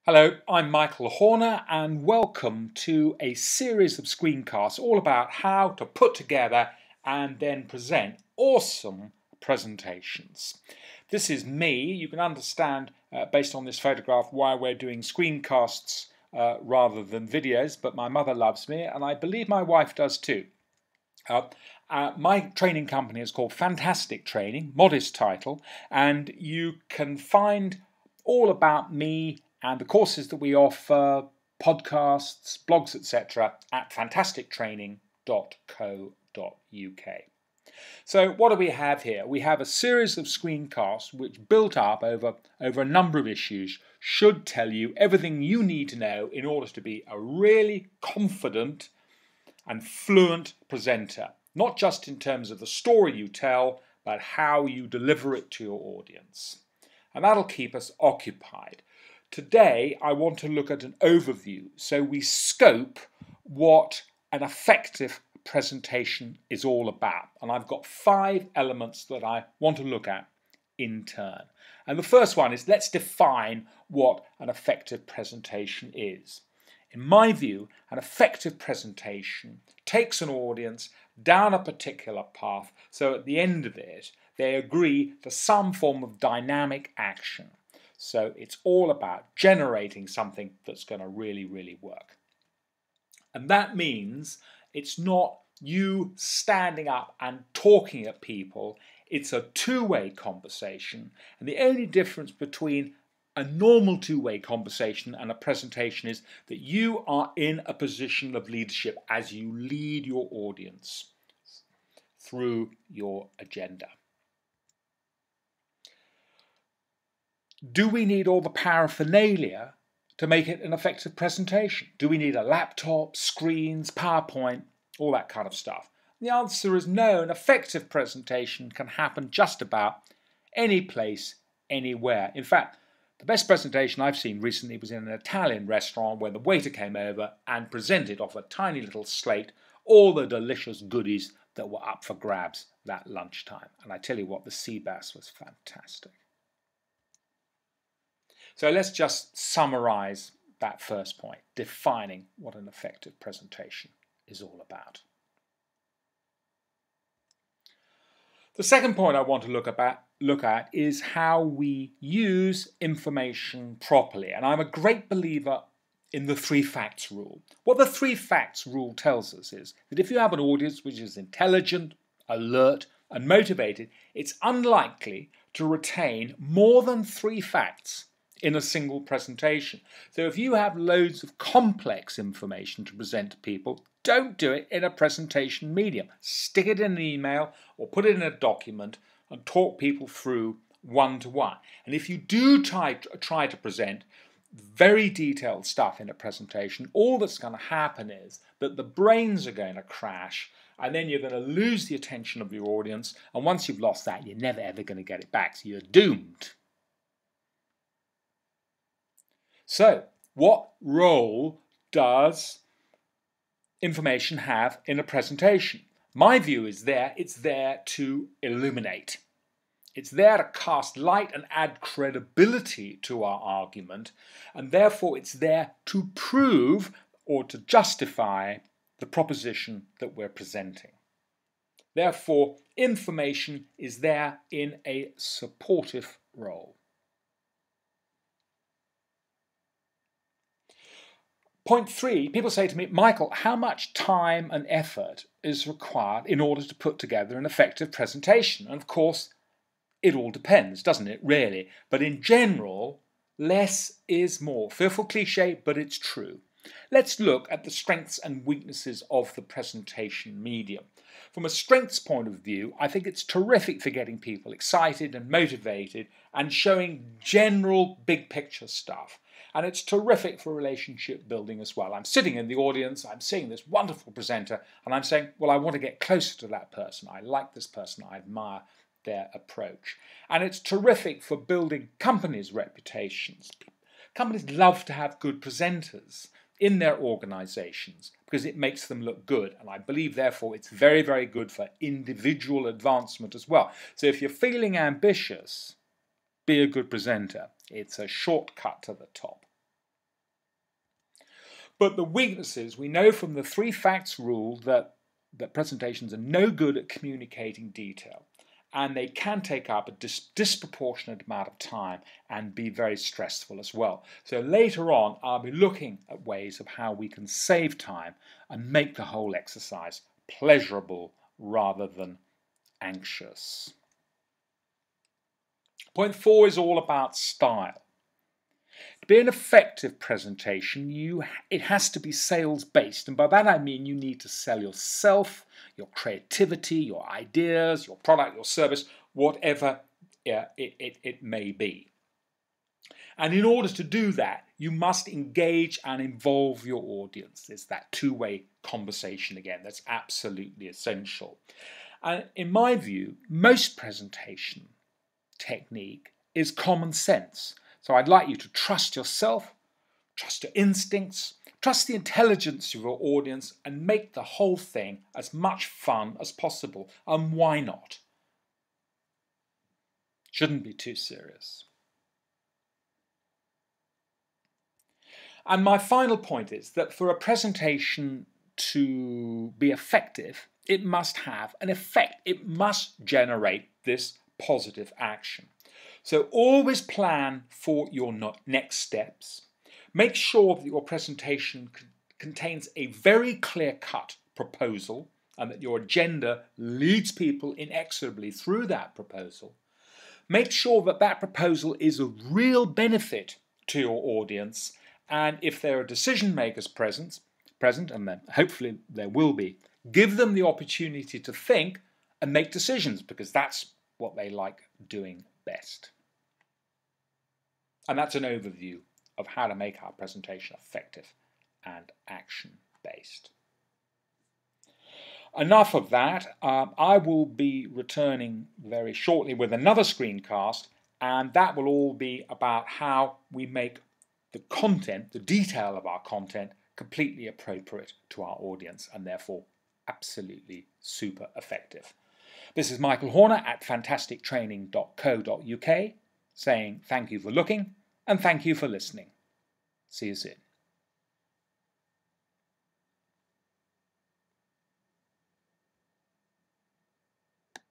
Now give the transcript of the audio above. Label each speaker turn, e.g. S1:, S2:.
S1: Hello, I'm Michael Horner and welcome to a series of screencasts all about how to put together and then present awesome presentations. This is me. You can understand based on this photograph why we're doing screencasts rather than videos, but my mother loves me and I believe my wife does too. My training company is called Fantastic Training, modest title, and you can find all about me and the courses that we offer, podcasts, blogs, etc. at fantastictraining.co.uk. So what do we have here? We have a series of screencasts which built up over a number of issues should tell you everything you need to know in order to be a really confident and fluent presenter, not just in terms of the story you tell, but how you deliver it to your audience. And that'll keep us occupied. Today, I want to look at an overview, so we scope what an effective presentation is all about. And I've got 5 elements that I want to look at in turn. And the first one is let's define what an effective presentation is. In my view, an effective presentation takes an audience down a particular path, so at the end of it, they agree to some form of dynamic action. So it's all about generating something that's going to really work. And that means it's not you standing up and talking at people, it's a two-way conversation. And the only difference between a normal two-way conversation and a presentation is that you are in a position of leadership as you lead your audience through your agenda. Do we need all the paraphernalia to make it an effective presentation? Do we need a laptop, screens, PowerPoint, all that kind of stuff? The answer is no. An effective presentation can happen just about any place, anywhere. In fact, the best presentation I've seen recently was in an Italian restaurant where the waiter came over and presented off a tiny little slate all the delicious goodies that were up for grabs that lunchtime. And I tell you what, the sea bass was fantastic. So let's just summarize that first point, defining what an effective presentation is all about. The second point I want to look at is how we use information properly. And I'm a great believer in the 3 facts rule. What the 3 facts rule tells us is that if you have an audience which is intelligent, alert, and motivated, it's unlikely to retain more than 3 facts in a single presentation. So if you have loads of complex information to present to people, don't do it in a presentation medium. Stick it in an email or put it in a document and talk people through one-to-one. And if you do try to present very detailed stuff in a presentation, all that's going to happen is that the brains are going to crash and then you're going to lose the attention of your audience, and once you've lost that, you're never ever going to get it back, so you're doomed. So, what role does information have in a presentation? My view is it's there to illuminate. It's there to cast light and add credibility to our argument, and therefore it's there to prove or to justify the proposition that we're presenting. Therefore, information is there in a supportive role. Point 3, people say to me, Michael, how much time and effort is required in order to put together an effective presentation? And of course, it all depends, doesn't it, really? But in general, less is more. Fearful cliche, but it's true. Let's look at the strengths and weaknesses of the presentation medium. From a strengths point of view, I think it's terrific for getting people excited and motivated and showing general big picture stuff. And it's terrific for relationship building as well. I'm sitting in the audience, I'm seeing this wonderful presenter, and I'm saying, well, I want to get closer to that person. I like this person, I admire their approach. And it's terrific for building companies' reputations. Companies love to have good presenters in their organizations because it makes them look good. And I believe, therefore, it's very good for individual advancement as well. So if you're feeling ambitious, be a good presenter. It's a shortcut to the top. But the weaknesses, we know from the 3 facts rule that presentations are no good at communicating detail, and they can take up a disproportionate amount of time and be very stressful as well. So later on, I'll be looking at ways of how we can save time and make the whole exercise pleasurable rather than anxious. Point 4 is all about style. To be an effective presentation, it has to be sales-based, and by that I mean you need to sell yourself, your creativity, your ideas, your product, your service, whatever it may be. And in order to do that, you must engage and involve your audience. It's that two-way conversation again that's absolutely essential. And in my view, most presentation technique is common sense. So I'd like you to trust yourself, trust your instincts, trust the intelligence of your audience, and make the whole thing as much fun as possible. And why not? Shouldn't be too serious. And my final point is that for a presentation to be effective, it must have an effect. It must generate this positive action. So always plan for your next steps. Make sure that your presentation contains a very clear-cut proposal and that your agenda leads people inexorably through that proposal. Make sure that that proposal is of real benefit to your audience, and if there are decision makers present, and then hopefully there will be, give them the opportunity to think and make decisions, because that's what they like doing best. And that's an overview of how to make our presentation effective and action-based. Enough of that. I will be returning very shortly with another screencast, and that will all be about how we make the content, the detail of our content, completely appropriate to our audience and therefore absolutely super effective. This is Michael Horner at fantastictraining.co.uk saying thank you for looking and thank you for listening. See you soon.